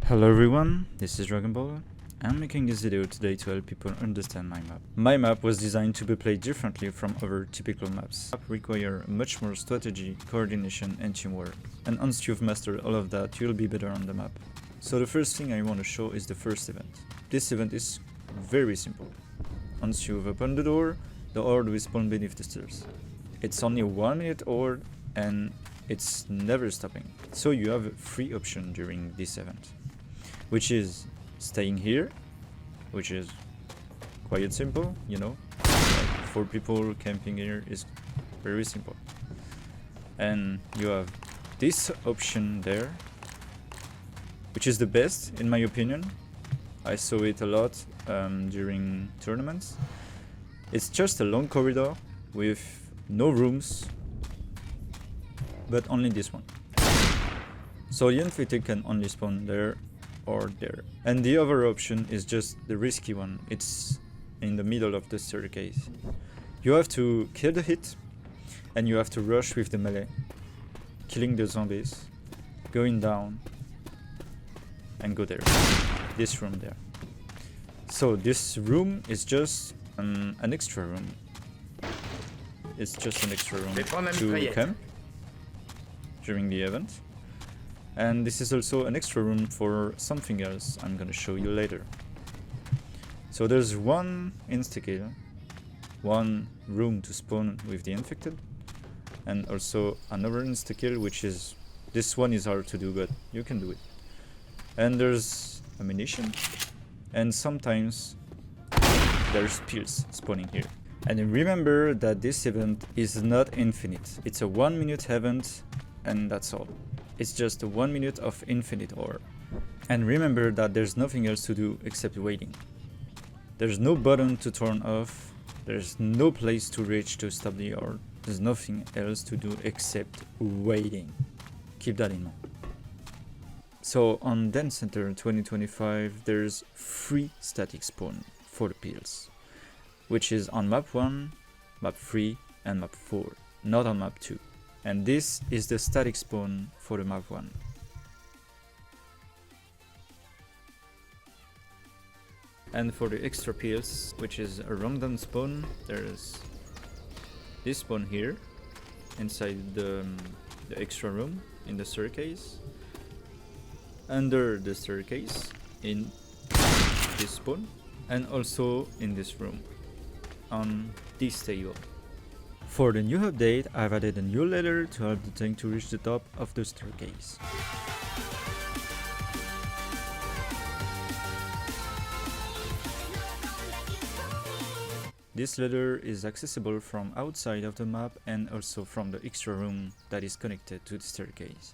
Hello everyone, this is Dragumball. I'm making this video today to help people understand my map. My map was designed to be played differently from other typical maps. Map require much more strategy, coordination and teamwork. And once you've mastered all of that, you'll be better on the map. So the first thing I want to show is the first event. This event is very simple. Once you've opened the door, the horde will spawn beneath the stairs. It's only a 1 minute horde and it's never stopping. So you have 3 options during this event, which is staying here, which is quite simple, you know, like 4 people camping here is very simple. And you have this option there, which is the best in my opinion. I saw it a lot during tournaments. It's just a long corridor with no rooms, but only this one. So the infected can only spawn there or there. And the other option is just the risky one. It's in the middle of the staircase. You have to kill the hit and you have to rush with the melee, killing the zombies, going down and go there. This room there. So this room is just an extra room. It's just an extra room to camp during the event. And this is also an extra room for something else I'm gonna show you later. So there's one insta-kill, one room to spawn with the infected, and also another insta-kill, which is, this one is hard to do, but you can do it. And there's ammunition, and sometimes there's pills spawning here. And remember that this event is not infinite. It's a 1 minute event, and that's all. It's just 1 minute of infinite ore. And remember that there's nothing else to do except waiting. There's no button to turn off, there's no place to reach to stop the ore, there's nothing else to do except waiting. Keep that in mind. So on Dance Center 2025 there's 3 static spawn for the pills, which is on map 1, map 3 and map 4, not on map 2. And this is the static spawn for the map 1. And for the extra pills, which is a random spawn, there's this spawn here, inside the extra room, in the staircase. Under the staircase, in this spawn, and also in this room, on this table. For the new update, I've added a new ladder to help the tank to reach the top of the staircase. This ladder is accessible from outside of the map and also from the extra room that is connected to the staircase.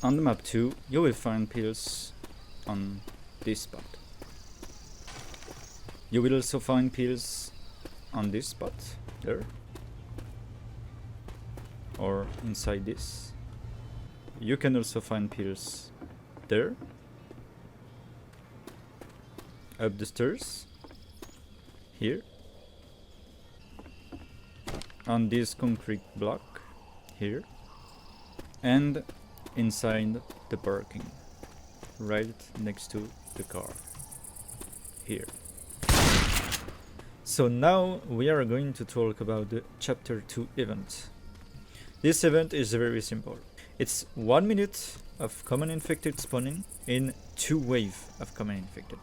On the map 2, you will find pills on this spot. You will also find pills on this spot, there, or inside this. You can also find pills there, up the stairs, here, on this concrete block, here, and inside the parking, right next to the car, here. So now we are going to talk about the chapter 2 event. This event is very simple. It's 1 minute of common infected spawning in 2 waves of common infected.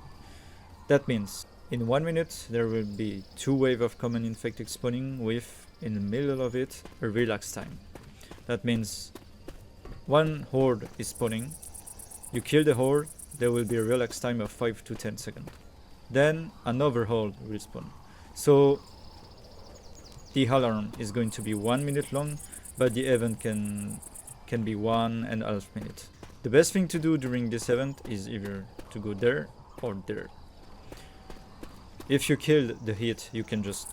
That means in 1 minute there will be 2 waves of common infected spawning with, in the middle of it, a relax time. That means one horde is spawning, you kill the horde, there will be a relax time of 5 to 10 seconds. Then another horde will spawn. So the alarm is going to be 1 minute long, but the event can be 1.5 minutes. The best thing to do during this event is either to go there or there. If you kill the hit, you can just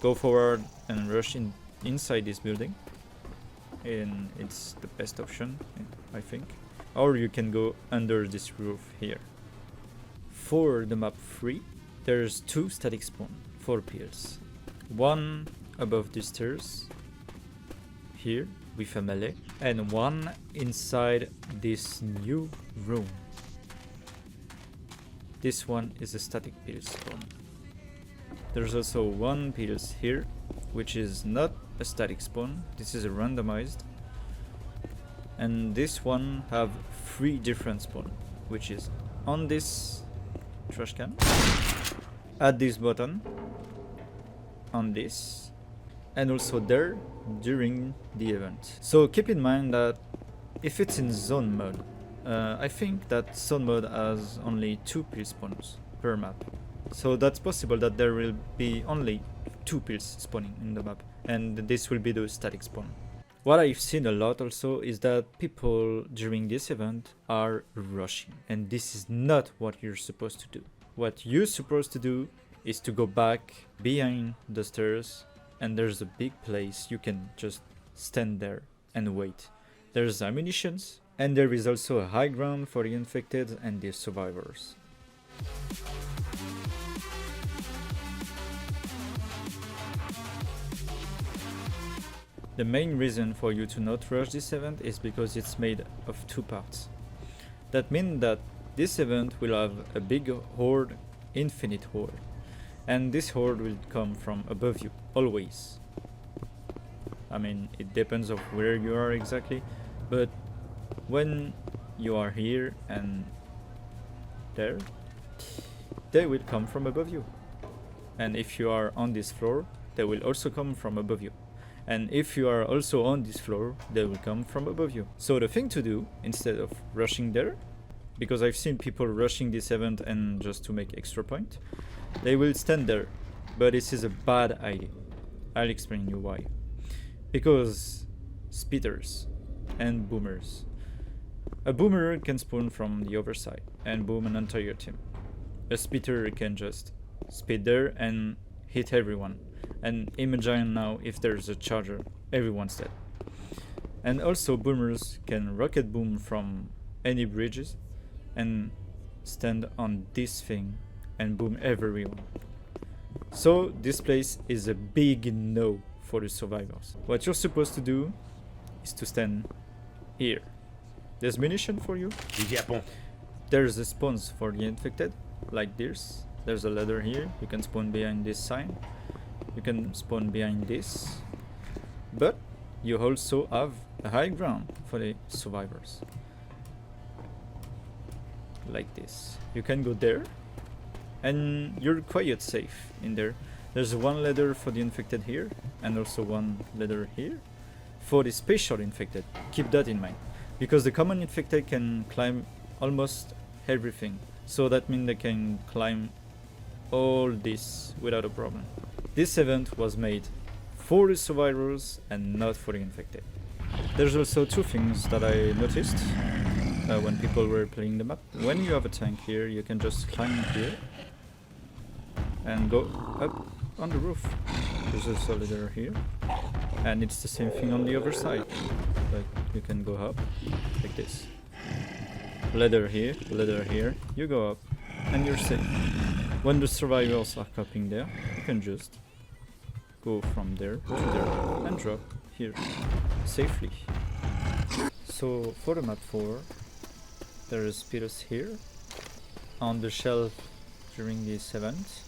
go forward and rush inside this building. And it's the best option, I think. Or you can go under this roof here. for the map 3, there's 2 static spawn, 4 pills. One above the stairs, here, with a melee, and one inside this new room. This one is a static pill spawn. There's also one pills here, which is not a static spawn, this is a randomized. And this one have 3 different spawn, which is on this trash can, at this button, on this, and also there during the event. So keep in mind that if it's in zone mode, I think that zone mode has only 2 pill spawns per map. So that's possible that there will be only 2 pills spawning in the map, and this will be the static spawn. What I've seen a lot also is that people during this event are rushing, and this is not what you're supposed to do. What you're supposed to do is to go back behind the stairs, and there's a big place you can just stand there and wait. There's ammunitions, and there is also a high ground for the infected and the survivors. The main reason for you to not rush this event is because it's made of 2 parts. That means that this event will have a big horde, infinite horde, and this horde will come from above you, always. I mean, it depends of where you are exactly, but when you are here and there, they will come from above you. And if you are on this floor, they will also come from above you. And if you are also on this floor, they will come from above you. So the thing to do, instead of rushing there, because I've seen people rushing this event and just to make extra point, they will stand there. But this is a bad idea. I'll explain you why. Because speeders and boomers. A boomer can spawn from the other side and boom an entire team. A speeder can just speed there and hit everyone. And imagine now if there's a charger, everyone's dead. And also boomers can rocket boom from any bridges and stand on this thing and boom everyone. So this place is a big no for the survivors. What you're supposed to do is to stand here. There's munition for you. There's a spawns for the infected, like this. There's a ladder here, you can spawn behind this sign. You can spawn behind this, but you also have a high ground for the survivors. Like this. You can go there, and you're quite safe in there. There's one ladder for the infected here, and also one ladder here for the special infected. Keep that in mind, because the common infected can climb almost everything. So that means they can climb all this without a problem. This event was made for the survivors and not for the infected. There's also 2 things that I noticed when people were playing the map. When you have a tank here, you can just climb here and go up on the roof. There's a soldier here, and it's the same thing on the other side. Like, you can go up like this. Ladder here, you go up and you're safe. When the survivors are camping there, you can just go from there to there and drop here safely. So for the map 4, there is speeders here on the shelf during this event,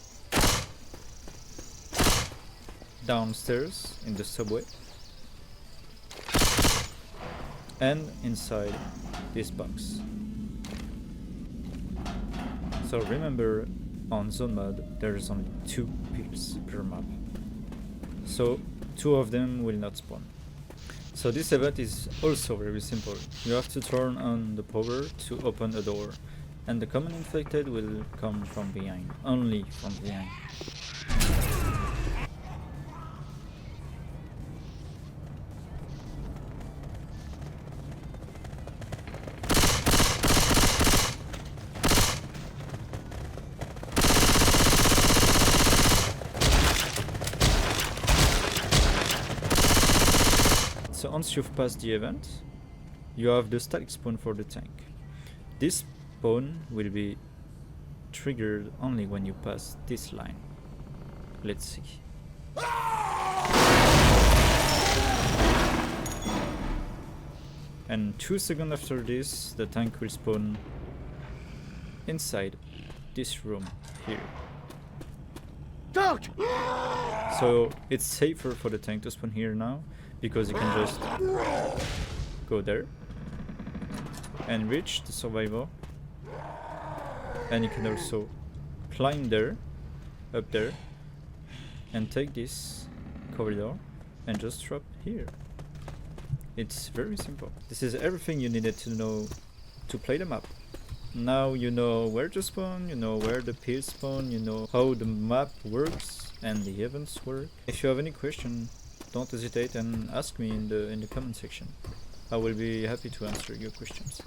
downstairs in the subway, and inside this box. So remember, on zone mode there is only 2 pills per map, so 2 of them will not spawn. So this event is also very simple. You have to turn on the power to open a door, and the common infected will come from behind, only from behind. So once you've passed the event, you have the static spawn for the tank. This spawn will be triggered only when you pass this line. Let's see. And 2 seconds after this, the tank will spawn inside this room here. Don't! So it's safer for the tank to spawn here now, because you can just go there and reach the survivor, and you can also climb there, up there, and take this corridor and just drop here. It's very simple. This is everything you needed to know to play the map. Now you know where to spawn, you know where the pills spawn, you know how the map works and the events work. If you have any question, don't hesitate and ask me in the comment section. I will be happy to answer your questions.